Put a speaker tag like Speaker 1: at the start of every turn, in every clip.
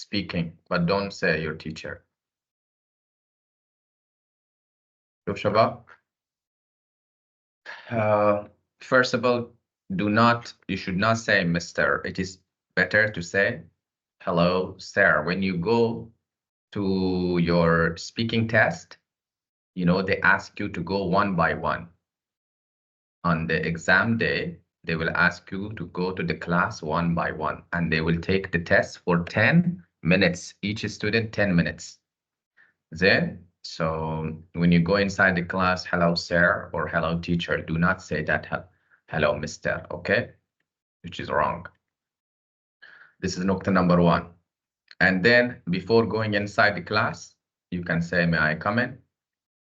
Speaker 1: speaking, but don't say your teacher. شوف شباب. First of all, you should not say Mr. It is better to say hello, sir. When you go to your speaking test, you know, they ask you to go one by one. On the exam day, they will ask you to go to the class one by one, and they will take the test for 10 minutes. Each student, 10 minutes. Then, so when you go inside the class, hello, sir, or hello, teacher, do not say that hello, mister, okay? Which is wrong. This is nukta number one. And then before going inside the class, you can say, may I come in?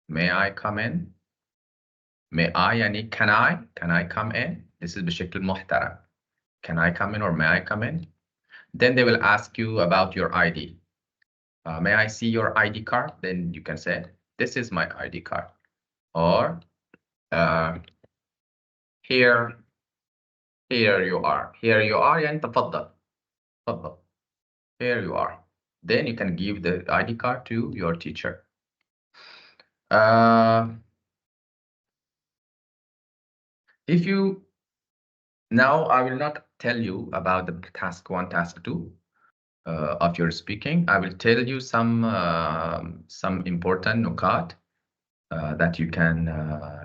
Speaker 1: May I come in? May I, yani, can I come in? This is بشكل محترم. Can I come in or may I come in? Then they will ask you about your ID. May I see your ID card? Then you can say, this is my ID card. Or here you are. Here you are, يعني تفضل. تفضل. Here you are. Then you can give the ID card to your teacher. Now I will not tell you about the task 1, task 2 of your speaking. I will tell you some important nukat that you can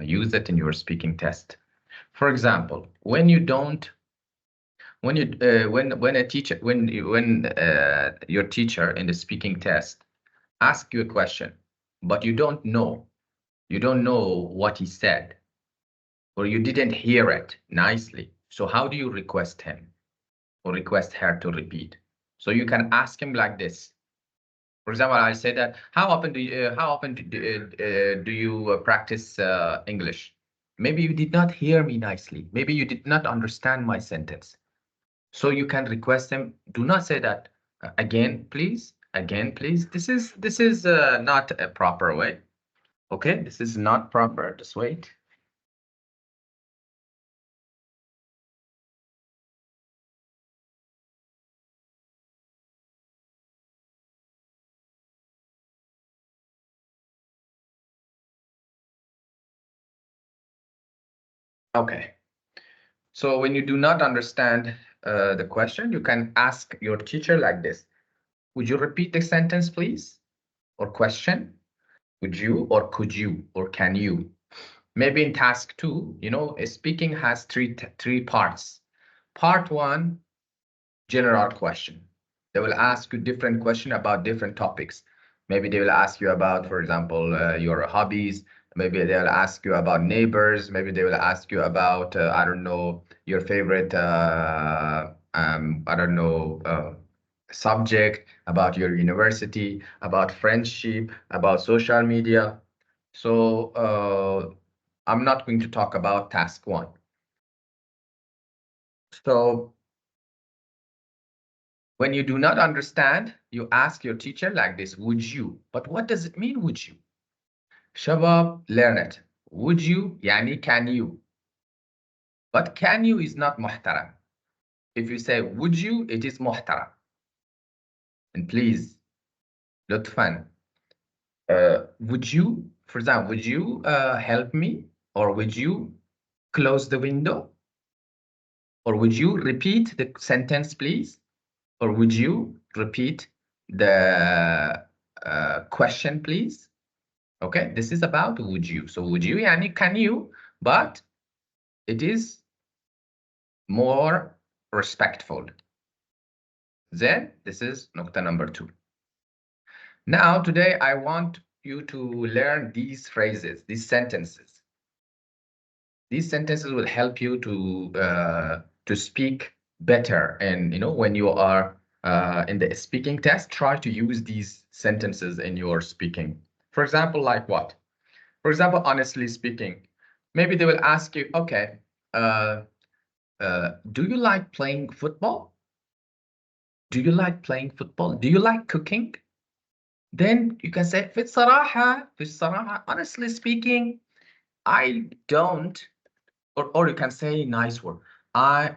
Speaker 1: use it in your speaking test. For example, when your teacher in the speaking test asks you a question, but you don't know what he said, or you didn't hear it nicely. So how do you request him or request her to repeat? So you can ask him like this. For example, I say that, how often do you practice English? Maybe you did not hear me nicely. Maybe you did not understand my sentence. So you can request them. Do not say that again, please. Again, please. This is not a proper way. Okay, this is not proper. Just wait. Okay. So when you do not understand the question, you can ask your teacher like this. Would you repeat the sentence, please? Or question? Would you, or could you, or can you? Maybe in task 2, you know, speaking has three parts. Part 1, general question. They will ask you different questions about different topics. Maybe they will ask you about, for example, your hobbies. Maybe they'll ask you about neighbors. Maybe they will ask you about, I don't know, your favorite, I don't know, subject, about your university, about friendship, about social media. So I'm not going to talk about task 1. So when you do not understand, you ask your teacher like this, would you? But what does it mean, would you? Shabab, learn it. Would you, yani can you? But can you is not muhtaram. If you say would you, it is muhtaram. And please, lutfan, would you, for example, would you help me? Or would you close the window? Or would you repeat the sentence, please? Or would you repeat the question, please? Okay, this is about would you. So would you, yani can you, but it is more respectful. Then this is nukta number 2. Now, today I want you to learn these phrases, these sentences. These sentences will help you to speak better. And, you know, when you are in the speaking test, try to use these sentences in your speaking. For example, like what? For example, honestly speaking, maybe they will ask you, okay, do you like playing football? Do you like playing football? Do you like cooking? Then you can say, في الصراحة, honestly speaking, I don't, or you can say nice word. I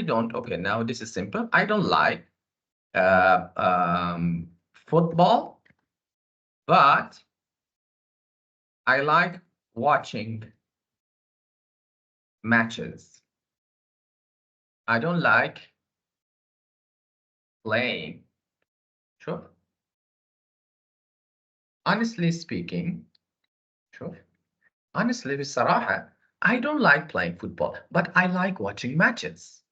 Speaker 1: don't, okay, now this is simple. I don't like football, but I like watching matches. I don't like playing. Sure. Honestly speaking, sure. Honestly, بصراحة, I don't like playing football, but I like watching matches.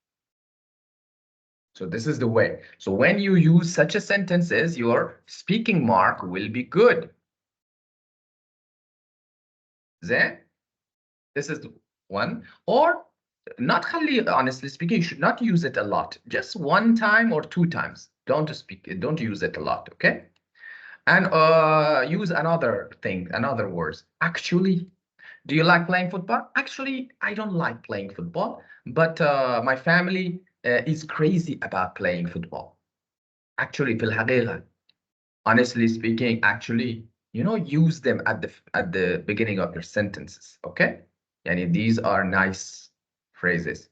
Speaker 1: So this is the way. So when you use such a sentences, your speaking mark will be good. Then this is one. Or not خلي, honestly speaking, you should not use it a lot. Just one time or two times. Don't use it a lot, okay? And use another thing, another words. Actually, do you like playing football? Actually, I don't like playing football, but my family is crazy about playing football. Actually, في الحقيقة, honestly speaking, actually, use them at the beginning of your sentences, okay? And these are nice phrases.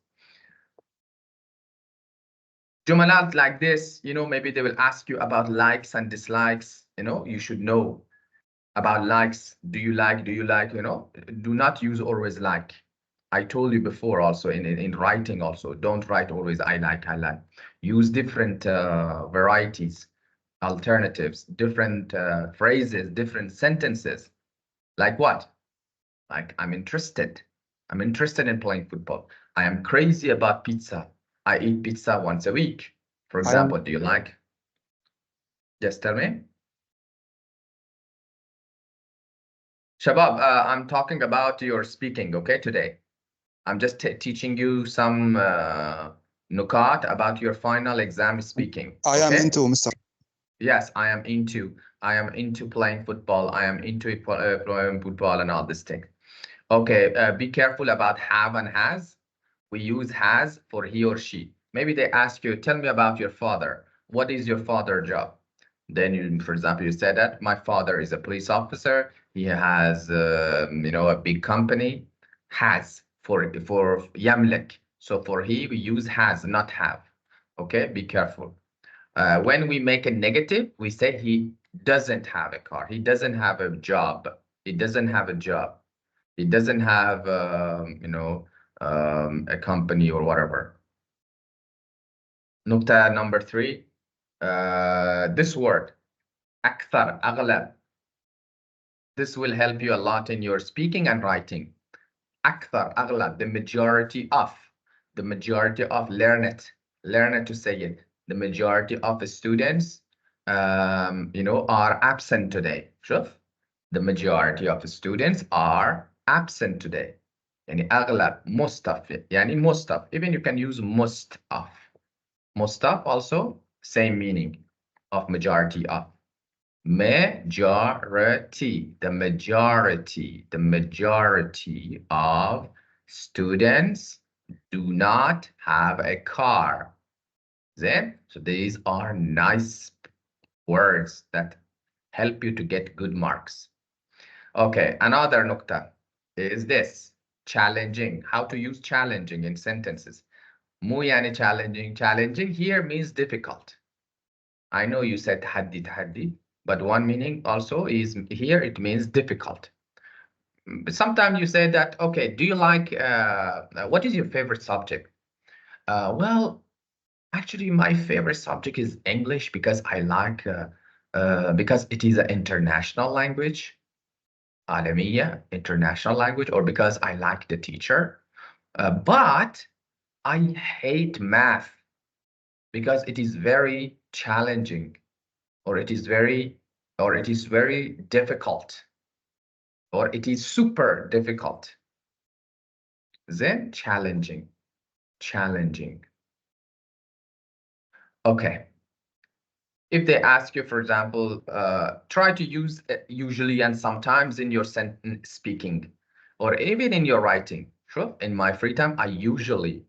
Speaker 1: Jumalat like this, maybe they will ask you about likes and dislikes. You should know about likes. Do you like? Do not use always like. I told you before also in writing also, don't write always I like. Use different varieties, alternatives, different phrases, different sentences. Like what? Like I'm interested. I'm interested in playing football. I am crazy about pizza. I eat pizza once a week. For example, do you like? Just tell me. Shabab, I'm talking about your speaking, okay, today. I'm just teaching you some nukat about your final exam speaking.
Speaker 2: I am into, Mr.
Speaker 1: Yes, I am into playing football. I am into playing football and all this thing. Okay, be careful about have and has. We use has for he or she. Maybe they ask you, tell me about your father. What is your father's job? Then you, for example, you said that my father is a police officer. He has, a big company. Has for yamlek. So for he, we use has, not have. Okay, be careful. When we make a negative, we say he doesn't have a car. He doesn't have a job. He doesn't have a job. He doesn't have, a company or whatever. Nukta number 3, this word, أكثر, أغلب. This will help you a lot in your speaking and writing. أكثر, أغلب, the majority of, learn it to say it. The majority of the students, are absent today. شوف, the majority of the students are absent today. يعني أغلب, most of it. يعني most of, even you can use most of. Most of also same meaning of majority of. Majority, the majority of students do not have a car. Then, so these are nice words that help you to get good marks. Okay, another nukta is this, challenging. How to use challenging in sentences. Mu yani challenging. Challenging here means difficult. I know you said tahaddi, but one meaning also is here it means difficult. Sometimes you say that, okay, do you like, what is your favorite subject? Well, actually, my favorite subject is English because I like, because it is an international language, alamiya, international language, or because I like the teacher. But I hate math because it is very challenging, or it is very difficult, or it is super difficult. Then challenging. Okay. If they ask you, for example, try to use usually and sometimes in your sentence speaking, or even in your writing. Sure. In my free time, I usually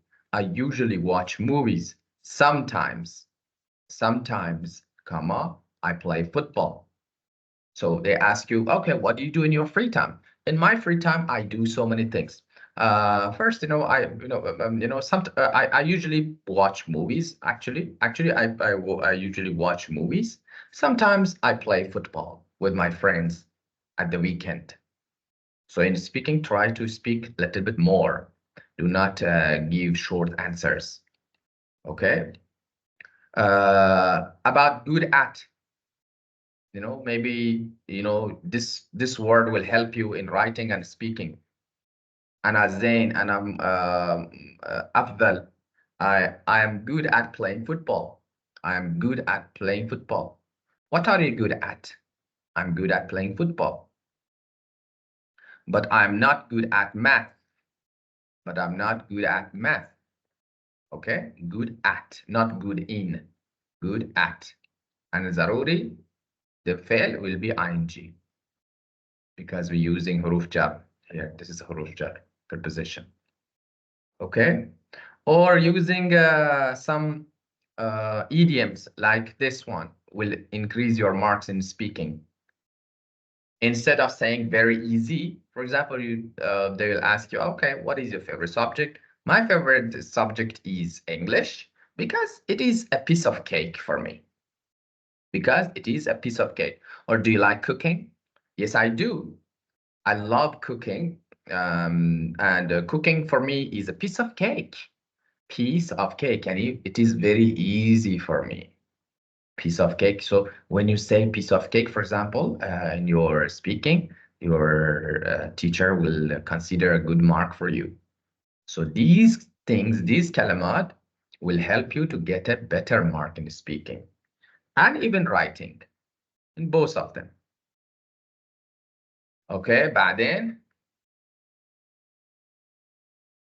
Speaker 1: watch movies. Sometimes, comma, I play football. So they ask you, okay, what do you do in your free time? In my free time, I do so many things. First, I usually watch movies. I usually watch movies. Sometimes I play football with my friends at the weekend. So in speaking, try to speak a little bit more. Do not give short answers. Okay. About good at, maybe this word will help you in writing and speaking. أنا زين أنا أفضل. I am good at playing football. I am good at playing football. What are you good at? I'm good at playing football. But I'm not good at math. But I'm not good at math. Okay? Good at, not good in. Good at. And ضروري, the fail will be ing. Because we're using huruf jar here. This is huruf jar preposition. Okay? Or using some idioms like this one will increase your marks in speaking. Instead of saying very easy, for example, they will ask you, okay, what is your favorite subject? My favorite subject is English because it is a piece of cake for me. Because it is a piece of cake. Or do you like cooking? Yes, I do. I love cooking. And cooking for me is a piece of cake. Piece of cake, and it is very easy for me. Piece of cake. So when you say piece of cake, for example, in your speaking, your teacher will consider a good mark for you. So these things, these kalimat, will help you to get a better mark in speaking and even writing, in both of them. Okay, بعدين.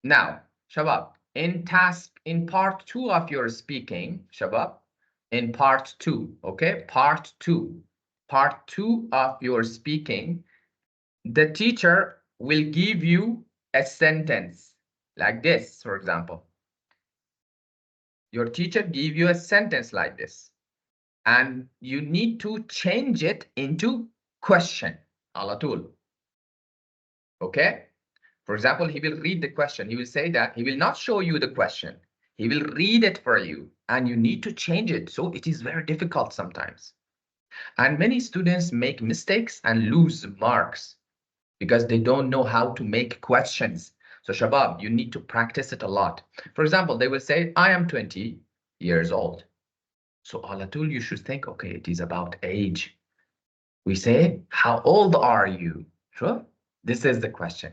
Speaker 1: Now, Shabab, in part 2 of your speaking, Shabab, in part 2, okay, part 2 of your speaking, the teacher will give you a sentence like this, for example. Your teacher give you a sentence like this, and you need to change it into question, على طول. Okay? For example, he will read the question. He will say that he will not show you the question. He will read it for you, and you need to change it. So it is very difficult sometimes. And many students make mistakes and lose marks because they don't know how to make questions. So Shabab, you need to practice it a lot. For example, they will say, I am 20 years old. So alatul, you should think, okay, it is about age. We say, how old are you? Sure. This is the question.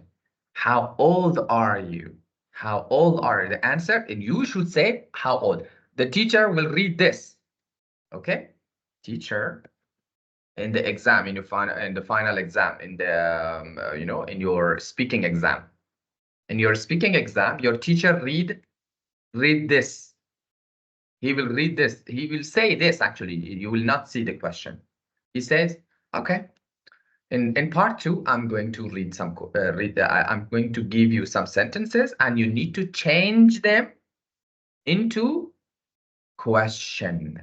Speaker 1: How old are you? How old are you? The answer, and you should say, how old? The teacher will read this. Okay? Teacher, in the exam, in the final exam, in the in your speaking exam. In your speaking exam, your teacher read this. He will read this. He will say this, actually. You will not see the question. He says, okay, in part 2, I'm going to read some I'm going to give you some sentences, and you need to change them into question.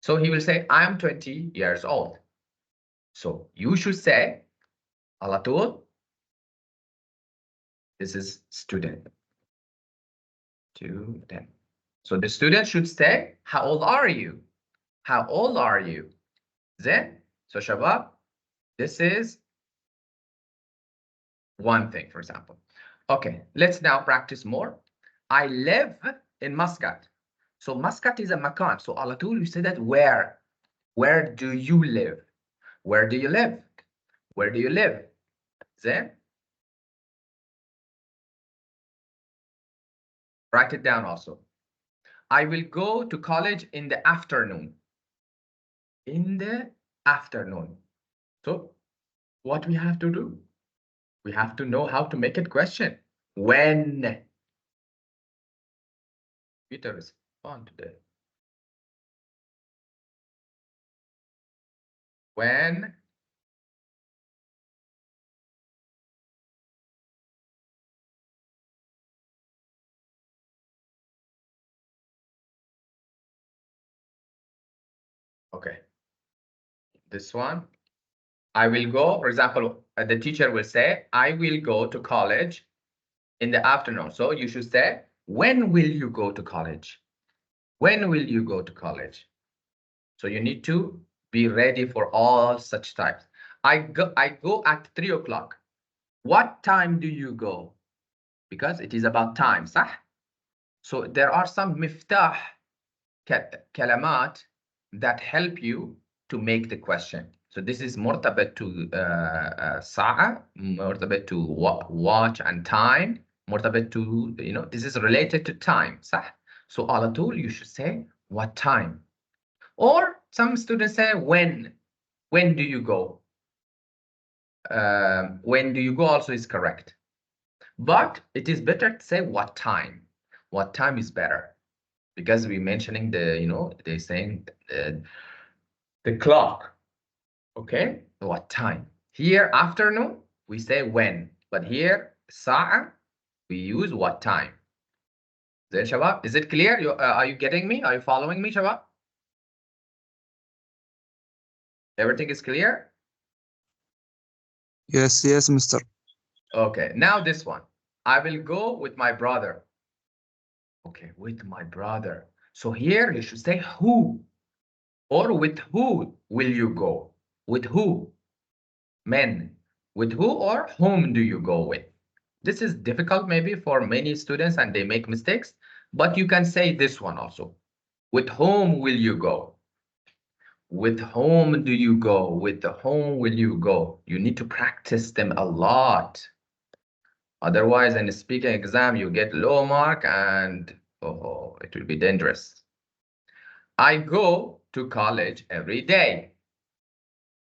Speaker 1: So he will say, I am 20 years old. So you should say, على طول, this is student. Student. So the student should say, how old are you? How old are you? Then, so Shabab, this is one thing, for example. Okay, let's now practice more. I live in Muscat. So Muscat is a makan. So على طول you say that where? Where do you live? Where do you live? Where do you live? Then write it down also. I will go to college in the afternoon. In the afternoon. So what we have to do? We have to know how to make it question. When? Peter is fun today. When? Okay. This one. I will go, for example, the teacher will say, I will go to college in the afternoon. So you should say, when will you go to college? When will you go to college? So you need to be ready for all such types. I go at 3 o'clock. What time do you go? Because it is about time, صح? So there are some miftah kalamat that help you to make the question. So this is مرتبط to sa'a, مرتبط to watch and time, مرتبط to, this is related to time, صح? So على طول you should say what time. Or some students say when do you go? When do you go also is correct. But it is better to say what time. What time is better. Because we're mentioning they're saying the clock. Okay, what time? Here, afternoon, we say when. But here, sa'a, we use what time. Then, Shabab, is it clear? Are you getting me? Are you following me, Shabab? Everything is clear?
Speaker 2: Yes, Mr.
Speaker 1: Okay, now this one. I will go with my brother. Okay, with my brother. So here you should say who. Or with who will you go? With who? Men. With who or whom do you go with? This is difficult maybe for many students and they make mistakes, but you can say this one also. With whom will you go? With whom do you go? With whom will you go? You need to practice them a lot. Otherwise, in a speaking exam, you get low mark and it will be dangerous. I go to college every day.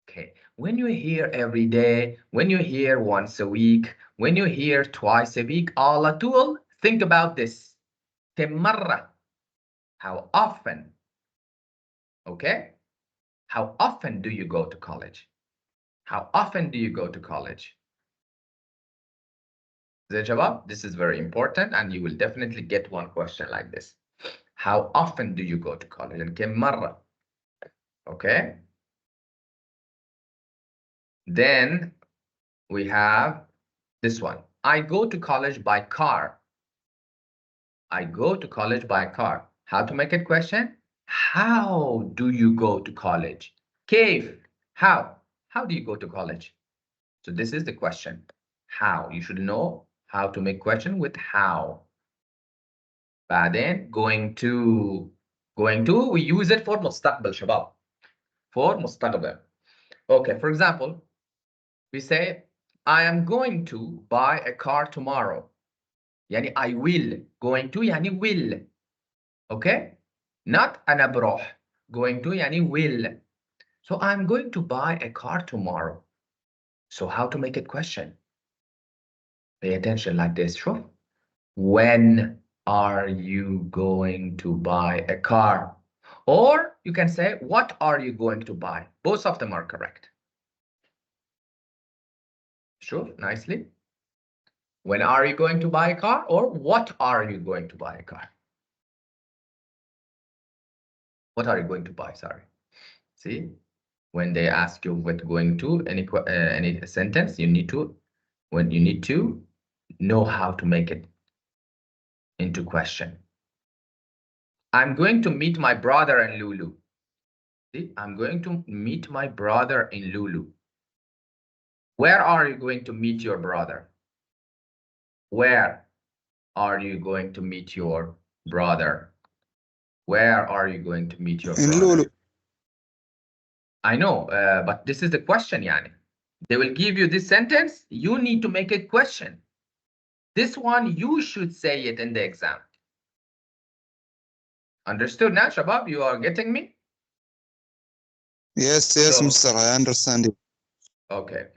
Speaker 1: Okay, when you hear every day, when you hear once a week, when you hear twice a week, على طول, think about this. كم مرة? How often? Okay? How often do you go to college? How often do you go to college? Jawab, this is very important and you will definitely get one question like this. How often do you go to college? And كم مرة? Okay? Then we have this one. I go to college by car. I go to college by car. How to make it question? How do you go to college? كيف? How? How do you go to college? So this is the question. How? You should know how to make question with how. بعدين going to we use it for مستقبل شباب. For مستقبل. Okay, for example, we say I am going to buy a car tomorrow. يعني I will. Going to يعني will. Okay? Not أنا بروح. Going to يعني will. So I'm going to buy a car tomorrow. So how to make it question? Pay attention like this. Sure. When are you going to buy a car? Or you can say, what are you going to buy? Both of them are correct. Sure, nicely. When are you going to buy a car? Or what are you going to buy a car? What are you going to buy? Sorry. See, when they ask you what going to any sentence, you need to know how to make it into question. I'm going to meet my brother in Lulu. See, I'm going to meet my brother in Lulu. Where are you going to meet your brother? Where are you going to meet your brother? Where are you going to meet your brother?
Speaker 2: In Lulu.
Speaker 1: I know, but this is the question, Yani. They will give you this sentence. You need to make a question. This one, you should say it in the exam. Understood now, Shabab? You are getting me?
Speaker 2: Yes,
Speaker 1: So,
Speaker 2: Mr. I understand you.
Speaker 1: okay.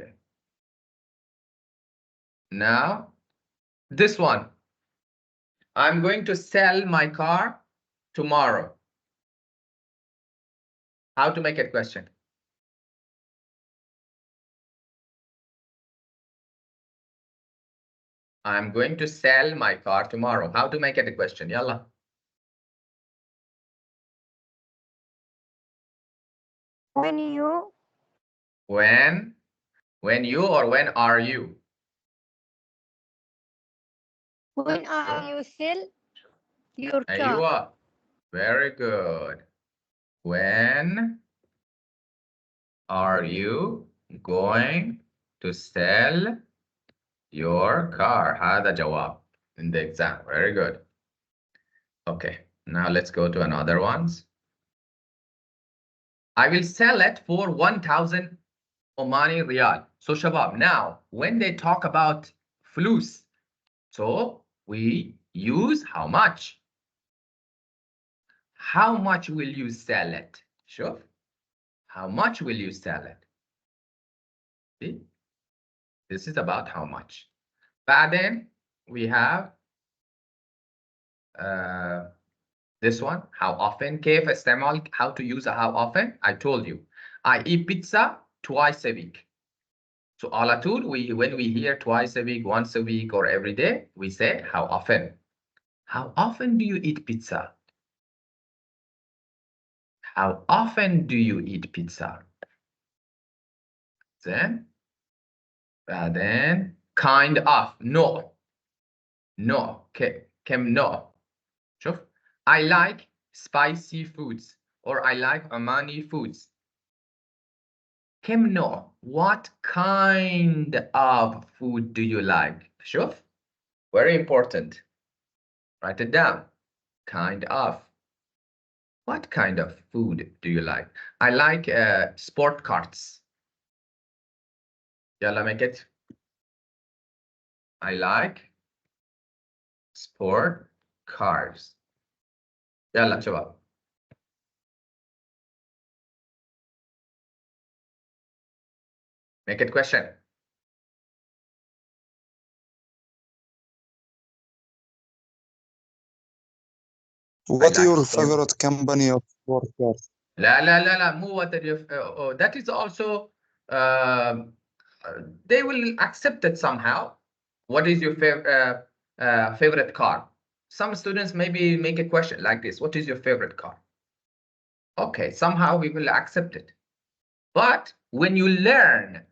Speaker 1: Now, this one. I'm going to sell my car tomorrow. How to make it question? I'm going to sell my car tomorrow. How to make it a question? Yalla.
Speaker 3: When you
Speaker 1: When you or when are you?
Speaker 3: When are you sell your car?
Speaker 1: أيوة. Very good. When are you going to sell your car? هذا جواب in the exam. Very good. Okay, now let's go to another ones. I will sell it for 1,000 Omani Riyal. So Shabab, now when they talk about flus, so we use how much? How much will you sell it? Sure. How much will you sell it? See? This is about how much. بعدين we have this one. How often? كيف استعمال? How to use a how often? I told you. I eat pizza twice a week. So على طول, when we hear twice a week, once a week, or every day, we say how often. How often do you eat pizza? How often do you eat pizza? Then kind of. No. No. كم no. شوف. I like spicy foods, or I like Omani foods. كم نوع? What kind of food do you like? شوف. Very important. Write it down. Kind of. What kind of food do you like? I like sport carts. يلا make it. I like sport cars. يلا شباب. Make it question.
Speaker 2: What
Speaker 1: like
Speaker 2: your
Speaker 1: sport.
Speaker 2: favorite company of sport cars?
Speaker 1: لا مو what that is also they will accept it somehow. What is your favorite car? Some students maybe make a question like this. What is your favorite car? Okay, somehow we will accept it. But when you learn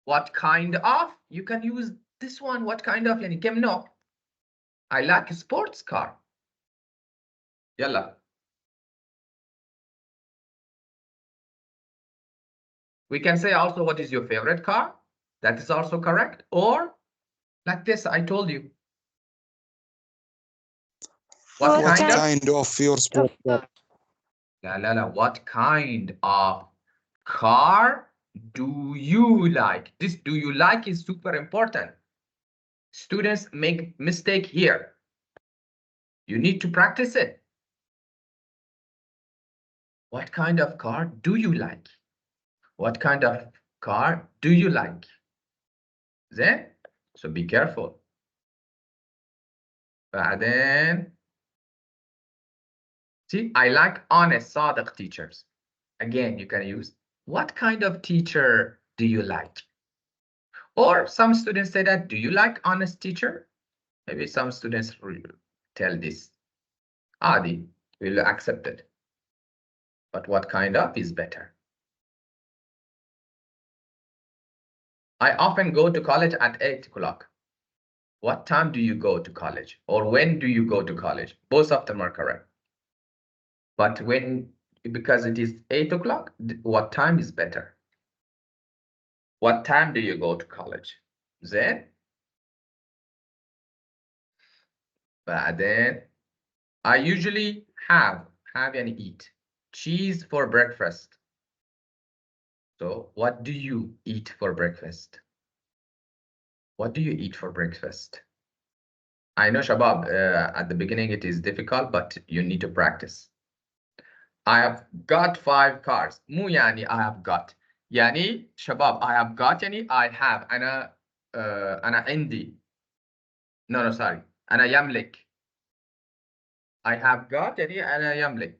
Speaker 1: what kind of, you can use this one. What kind of? يعني كم نوع? I like a sports car. يلا. We can say also, what is your favorite car? That is also correct. Or like this, I told you. What
Speaker 2: What
Speaker 1: kind of?
Speaker 2: kind of your sport car?
Speaker 1: What kind of car do you like? This do you like is super important. Students make mistake here. You need to practice it. What kind of car do you like? What kind of car do you like? Then, so be careful. بعدين, see, I like honest, صادق teachers. Again, you can use, what kind of teacher do you like? Or some students say that, do you like honest teacher? Maybe some students tell this. Adi will accept it. But what kind of is better? I often go to college at 8 o'clock. What time do you go to college? Or when do you go to college? Both of them are correct. But because it is 8 o'clock, what time is better? What time do you go to college? Then, بعدين, I usually have and eat cheese for breakfast. So what do you eat for breakfast? What do you eat for breakfast? I know, Shabab, at the beginning it is difficult, but you need to practice. I have got 5 cars. مو يعني I have got. يعني شباب, I have got يعني I have. أنا عندي. No, sorry. أنا يملك. I have got يعني أنا يملك.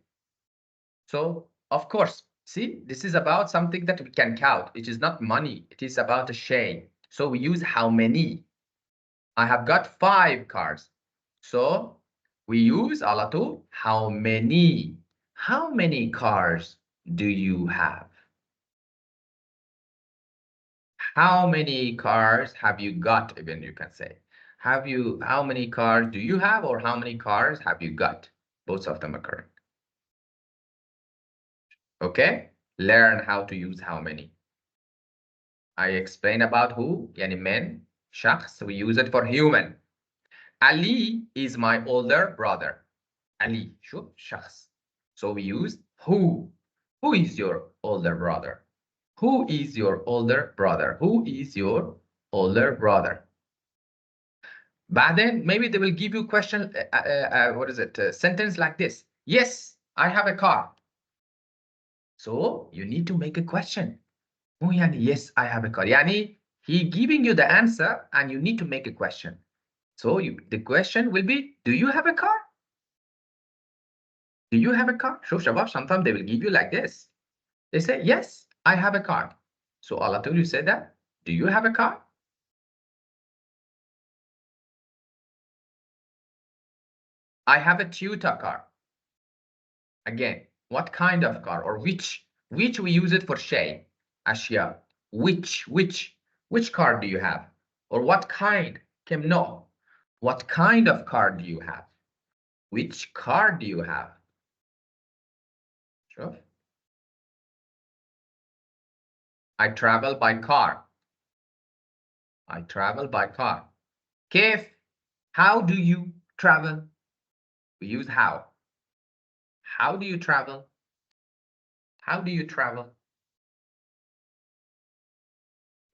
Speaker 1: So, of course, see, this is about something that we can count. It is not money. It is about a shay. So we use how many. I have got 5 cars. So we use على طول how many. How many cars do you have? How many cars have you got, even you can say. how many cars do you have, or how many cars have you got? Both of them are correct. Okay, learn how to use how many. I explain about who, yani men, shakhs, we use it for human. Ali is my older brother. Ali, شوف شخص. So we use who. Who is your older brother? Who is your older brother? Who is your older brother? بعدين maybe they will give you question, what is it? Sentence like this. Yes, I have a car. So you need to make a question. Oh, yani, yes, I have a car. Yani, he giving you the answer and you need to make a question. So the question will be, do you have a car? Do you have a car? شوف شباب, sometimes they will give you like this. They say, yes, I have a car. So على طول you say that. Do you have a car? I have a Toyota car. Again, what kind of car, or which we use it for shay, أشياء. Which car do you have? Or what kind? كم نوع? What kind of car do you have? Which car do you have? Sure. I travel by car. I travel by car. كيف? How do you travel? We use how. How do you travel? How do you travel?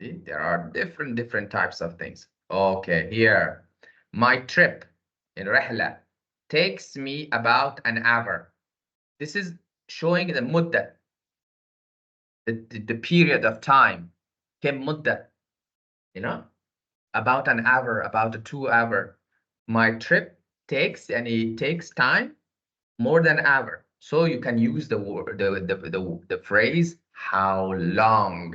Speaker 1: See, there are different types of things. Okay, here. My trip in رحلة takes me about an hour. This is showing the مدة, the period of time. كم مدة? You know, about an hour, about a 2 hour. My trip takes, and it takes time more than an hour. So you can use the word, the phrase how long.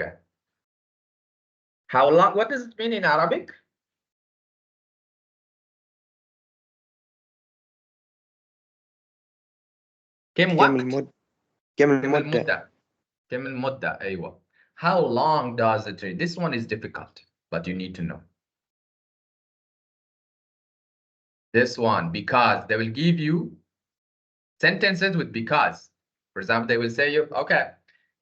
Speaker 1: How long? What does it mean in Arabic? كم وقت؟
Speaker 2: كم المدة
Speaker 1: كم المدة أيوة. How long does it take? This one is difficult, but you need to know. This one, because they will give you sentences with because. For example, they will say you, okay,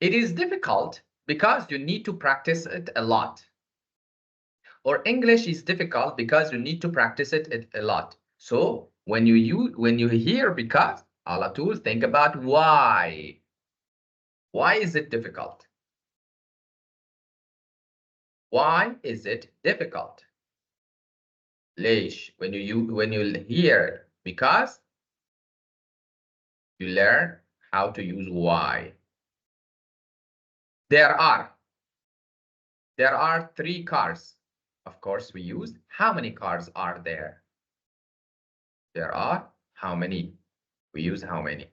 Speaker 1: it is difficult because you need to practice it a lot. Or English is difficult because you need to practice it a lot. So when you hear because, على طول think about why. Why is it difficult? Why is it difficult? ليش? When you hear because, you learn how to use why. There are 3 cars. Of course, we use how many cars are there? There are how many? We use how many?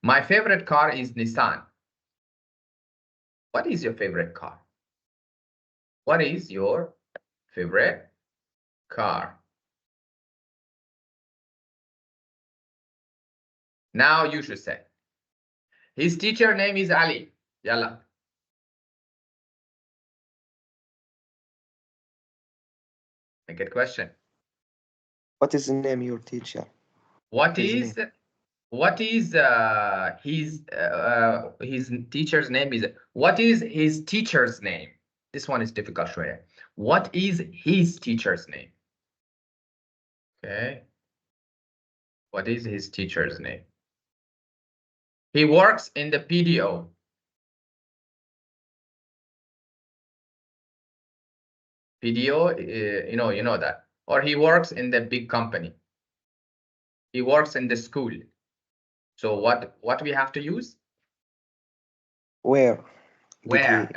Speaker 1: My favorite car is Nissan. What is your favorite car? What is your favorite car? Now you should say. His teacher name is Ali. Yalla. A good question.
Speaker 2: What is the name of your teacher?
Speaker 1: What is his teacher's name is, what is his teacher's name? This one is difficult شوية. What is his teacher's name? Okay. What is his teacher's name? He works in the PDO. PDO, you know that. Or he works in the big company. He works in the school. So what we have to use?
Speaker 2: Where?
Speaker 1: Where?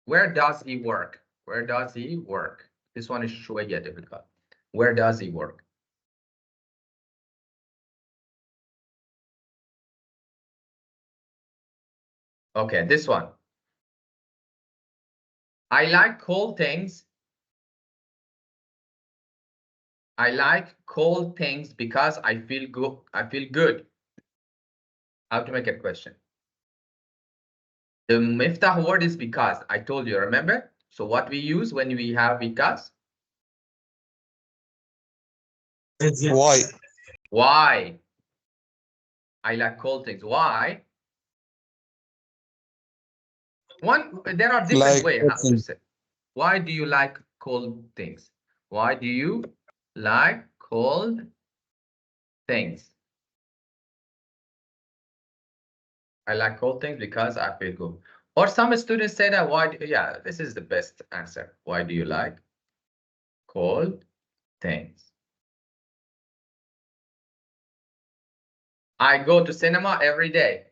Speaker 1: Where does he work? Where does he work? This one is شوية difficult. Where does he work? Okay, this one. I like cold things. I like cold things because I feel good. How to make a question? The miftah word is because. I told you, remember? So what we use when we have because?
Speaker 4: Why?
Speaker 1: Why? I like cold things. Why? There are different
Speaker 4: Like
Speaker 1: ways how to
Speaker 4: cooking.
Speaker 1: say. Why do you like cold things? Why do you like cold things? I like cold things because I feel good. Or some students say that yeah, this is the best answer. Why do you like cold things? I go to cinema every day.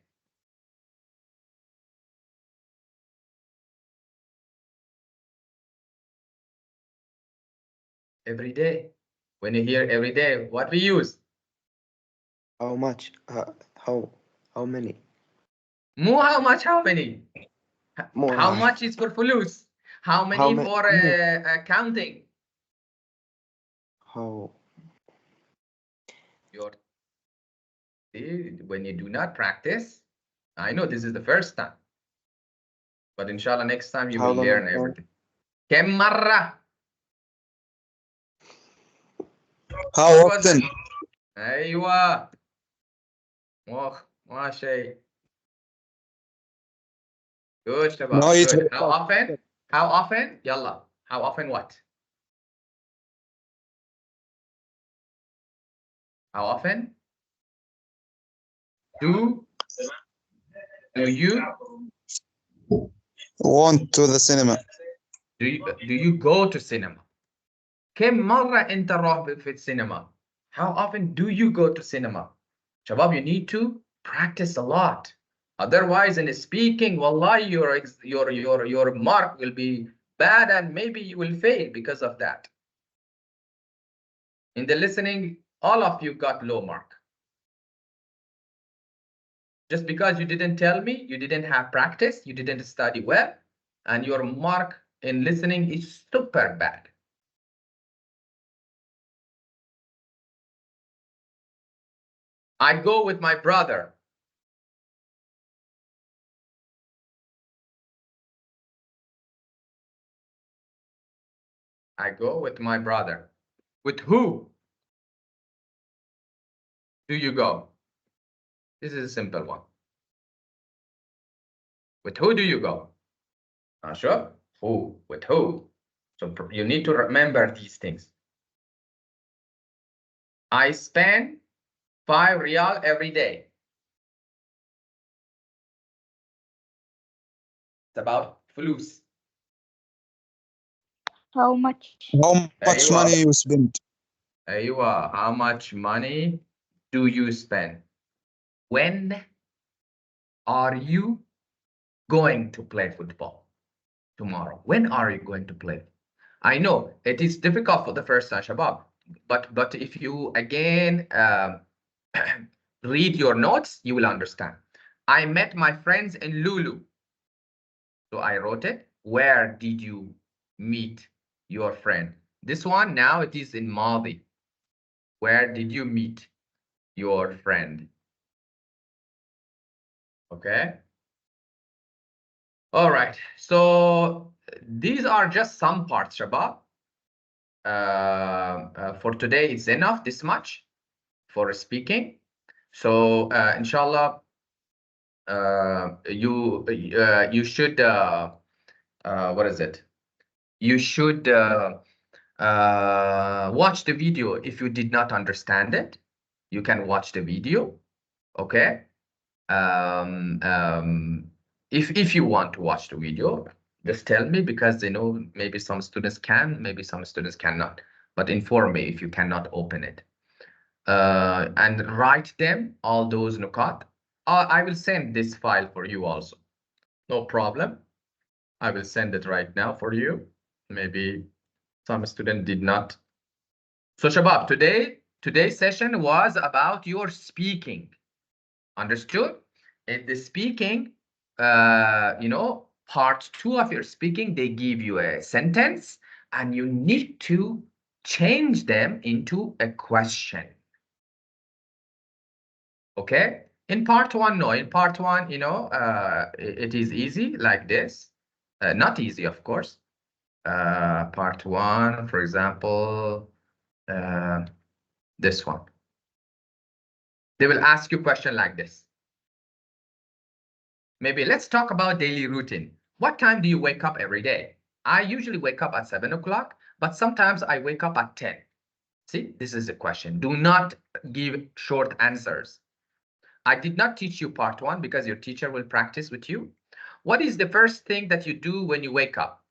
Speaker 1: Every day. When you hear every day, what we use?
Speaker 2: How much? How many?
Speaker 1: Mu, how much? How many?
Speaker 2: More.
Speaker 1: How much is for fulus? How many
Speaker 2: ma-
Speaker 1: for counting?
Speaker 2: How?
Speaker 1: When you do not practice, I know this is the first time, but inshallah next time you
Speaker 2: How
Speaker 1: will
Speaker 2: long
Speaker 1: learn
Speaker 2: ago?
Speaker 1: everything. كم مرة?
Speaker 4: How
Speaker 1: What was
Speaker 4: often?
Speaker 1: it? أيوة. ما شيء. Good
Speaker 4: No,
Speaker 1: شباب.
Speaker 4: it
Speaker 1: Good. How often? How often? يلا. How often what? How often? Do you
Speaker 4: want to the cinema.
Speaker 1: do you go to cinema? كم مرة أنت روح في السينما? How often do you go to cinema? شباب, you need to practice a lot. Otherwise, in speaking, wallahi, your mark will be bad and maybe you will fail because of that. In the listening, all of you got low mark. Just because you didn't tell me, you didn't have practice, you didn't study well, and your mark in listening is super bad. I go with my brother. I go with my brother. With who do you go? This is a simple one. With who do you go? Sure. Who? With who? So you need to remember these things. I spend 5 riyal every day. It's about flus.
Speaker 3: How much?
Speaker 4: How much money you spend?
Speaker 1: Aywa, how much money do you spend? When are you going to play football? Tomorrow. When are you going to play? I know it is difficult for the first time, Shabab, but if you again read your notes, you will understand. I met my friends in Lulu. So I wrote it. Where did you meet your friend? This one, now it is in Madi. Where did you meet your friend? Okay. All right. So these are just some parts, Shabab. For today, it's enough, this much for speaking. So inshallah, you should what is it? You should watch the video. If you did not understand it, you can watch the video. Okay. If you want to watch the video, just tell me, because maybe some students can, maybe some students cannot. But inform me if you cannot open it. And write them, all those nukat. I will send this file for you also. No problem. I will send it right now for you. Maybe some student did not. So Shabab, today's session was about your speaking. Understood? In the speaking, part 2 of your speaking, they give you a sentence and you need to change them into a question. Okay? In part 1, no. In part 1, it is easy like this. Not easy, of course. part 1, for example, this one. They will ask you a question like this. Maybe let's talk about daily routine. What time do you wake up every day? I usually wake up at 7 o'clock, but sometimes I wake up at 10. See, this is a question. Do not give short answers. I did not teach you part 1 because your teacher will practice with you. What is the first thing that you do when you wake up?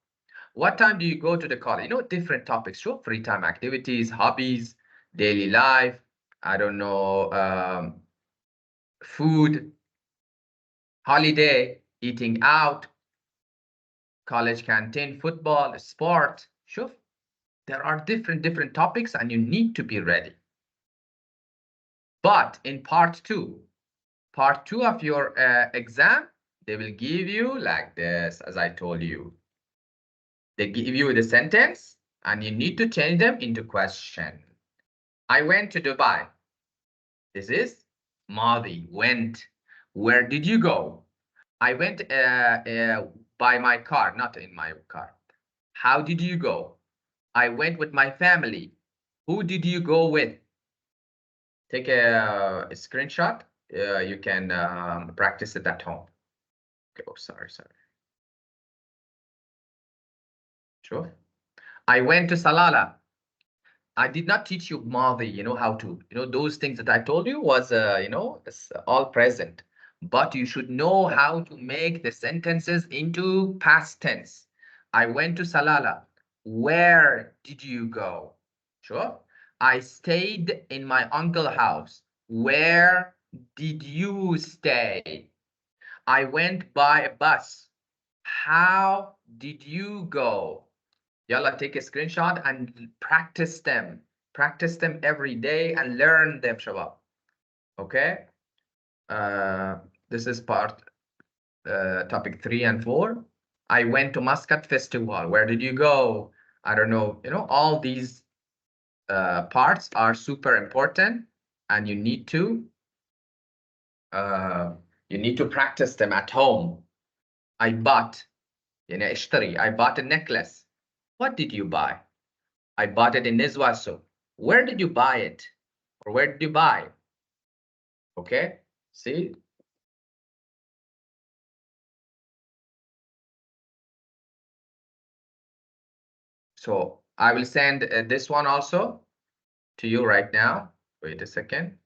Speaker 1: What time do you go to the college? You know, different topics. Sure, free time activities, hobbies, daily life, I don't know, food, holiday, eating out, college canteen, football, sport. Sure, there are different topics and you need to be ready. But in part 2 of your exam, they will give you like this, as I told you. They give you the sentence and you need to change them into question. I went to Dubai. This is Madi, went. Where did you go? I went by my car, not in my car. How did you go? I went with my family. Who did you go with? Take a screenshot. You can practice it at home. Okay, oh, sorry. Sure. I went to Salala. I did not teach you Madi, you know, how to, you know, those things that I told you was, you know, it's all present. But you should know how to make the sentences into past tense. I went to Salala. Where did you go? Sure. I stayed in my uncle's house. Where did you stay? I went by a bus. How did you go? Yalla, take a screenshot and practice them. Practice them every day and learn them, Shabab. Okay? This is part topic 3 and 4. I went to Muscat Festival. Where did you go? I don't know. You know, all these parts are super important and you need to practice them at home. I bought, يعني اشتري. I bought a necklace. What did you buy? I bought it in Nizwaso. Where did you buy it? Or where did you buy? Okay, see? So I will send this one also to you right now. Wait a second.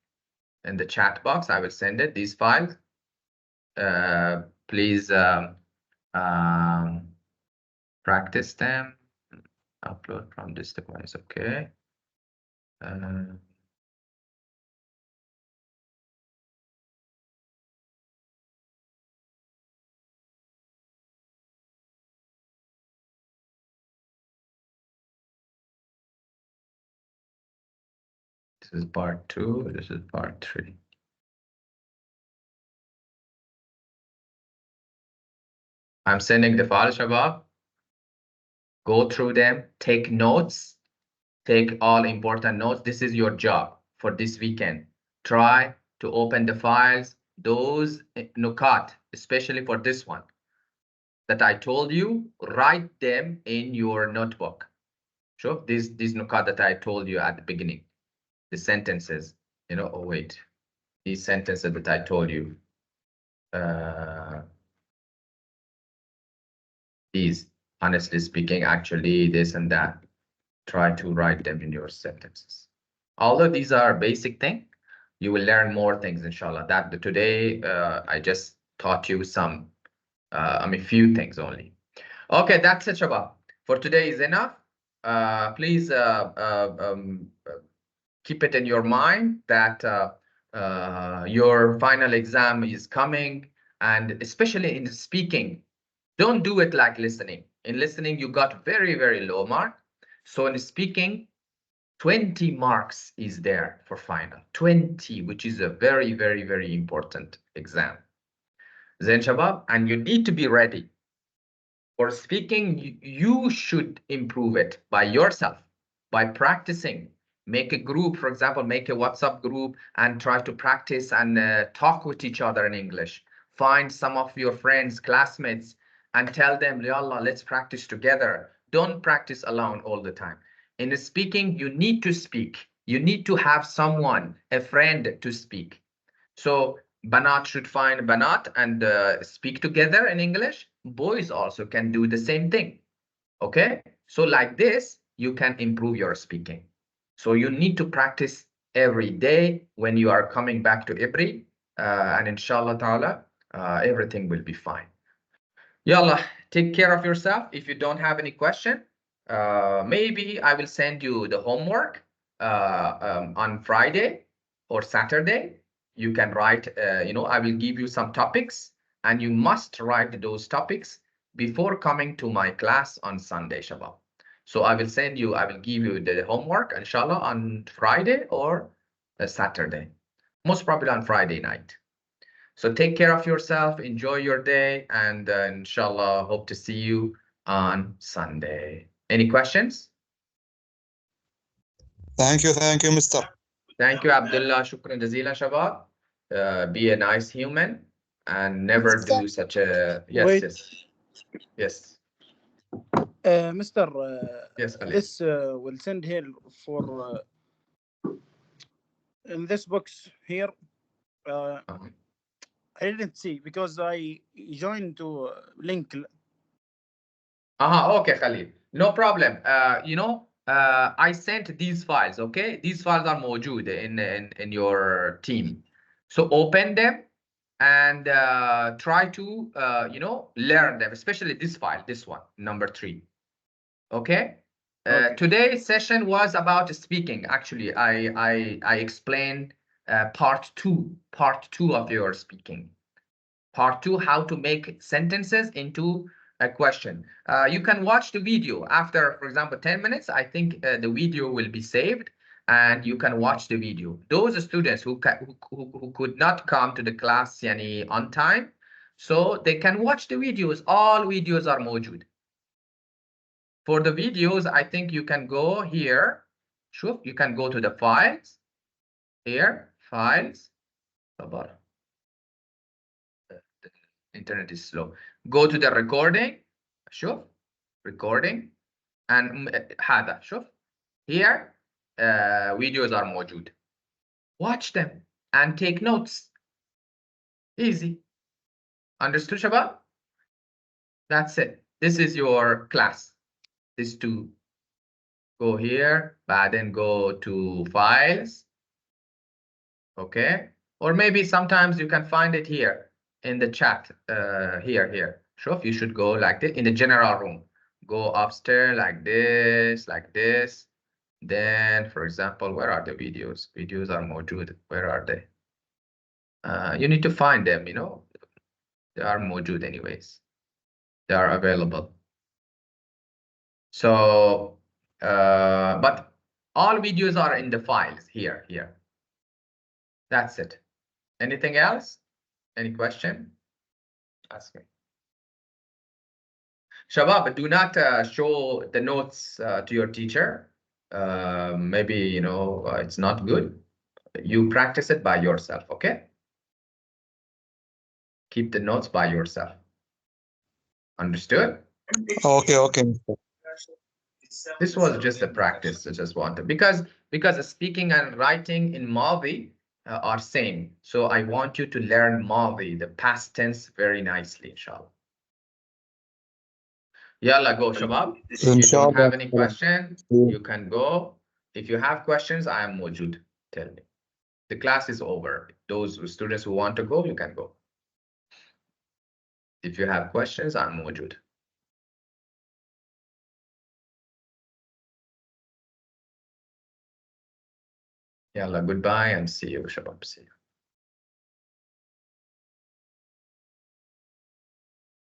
Speaker 1: In the chat box, I will send it, these files. Please practice them. Upload from this device, okay. This is part 2, this is part 3. I'm sending the file, Shabab. Go through them, take notes, take all important notes. This is your job for this weekend. Try to open the files, those nukat, especially for this one that I told you, write them in your notebook. Sure, these nukat that I told you at the beginning, the sentences, you know, oh wait, these sentences that I told you. These, honestly speaking, actually, this and that, try to write them in your sentences. Although these are basic things, you will learn more things, inshallah. That today, I just taught you some, few things only. Okay, that's it, Shabab. For today is enough. Please keep it in your mind that your final exam is coming, and especially in speaking, don't do it like listening. In listening, you got very, very low mark. So in speaking, 20 marks is there for final. 20, which is a very, very, very important exam. Zain Shabab, and you need to be ready. For speaking, you should improve it by yourself, by practicing. Make a group, for example, make a WhatsApp group and try to practice and talk with each other in English. Find some of your friends, classmates, and tell them, Yallah, let's practice together. don't practice alone all the time. In speaking, you need to speak. You need to have someone, a friend to speak. So banat should find banat and speak together in English. Boys also can do the same thing. Okay, so like this, you can improve your speaking. So you need to practice every day when you are coming back to Ibri, and inshallah ta'ala, everything will be fine. Yalla, take care of yourself. If you don't have any question, maybe I will send you the homework on Friday or Saturday. You can write, I will give you some topics and you must write those topics before coming to my class on Sunday, Shabab. So I will give you the homework, inshallah, on Friday or Saturday, most probably on Friday night. So take care of yourself, enjoy your day, and inshallah, hope to see you on Sunday. Any questions?
Speaker 4: Thank you, Mr.
Speaker 1: Thank you, Abdullah. Shukran jazeelan, Shabab. Be a nice human and never do such a... Yes,
Speaker 5: Wait.
Speaker 1: yes.
Speaker 5: Mr.
Speaker 1: Yes, Khalid.
Speaker 5: This will send here for in this box here. I didn't see because I joined to link.
Speaker 1: Okay, Khalid. No problem. I sent these files, okay? These files are موجود in your team. So open them and try to, learn them, especially this file, this one, number 3. Okay?
Speaker 5: Okay.
Speaker 1: Today's session was about speaking. Actually, I explained part 2 of your speaking. Part 2, how to make sentences into a question. You can watch the video after, for example, 10 minutes. I think the video will be saved and you can watch the video. Those students who could not come to the class on time, so they can watch the videos. All videos are موجود. For the videos, I think you can go here. Sure, you can go to the files. Here, files. Internet is slow. Go to the recording. شوف recording and هذا شوف here videos are موجود. Watch them and take notes. Easy. Understood, Shabab? That's it. This is your class. This to go here, but then go to files. Okay. Or maybe sometimes you can find it here in the chat. Here. Sure, you should go like this in the general room. Go upstairs like this. Then, for example, where are the videos? Videos are موجود. Where are they? You need to find them, They are موجود anyways. They are available. So, but all videos are in the files here. That's it. Anything else? Any question? Ask me. Shabab, do not show the notes to your teacher. Maybe, it's not good. You practice it by yourself, okay? Keep the notes by yourself. Understood?
Speaker 4: Okay.
Speaker 1: This was just a practice. I just wanted because speaking and writing in Madi are same. So I want you to learn Madi, the past tense, very nicely, inshallah. Yalla, go, Shabab. If you don't have any questions, you can go. If you have questions, I am موجود. Tell me. The class is over. Those students who want to go, you can go. If you have questions, I'm موجود. Yalla, goodbye and see you, Shabab. See you.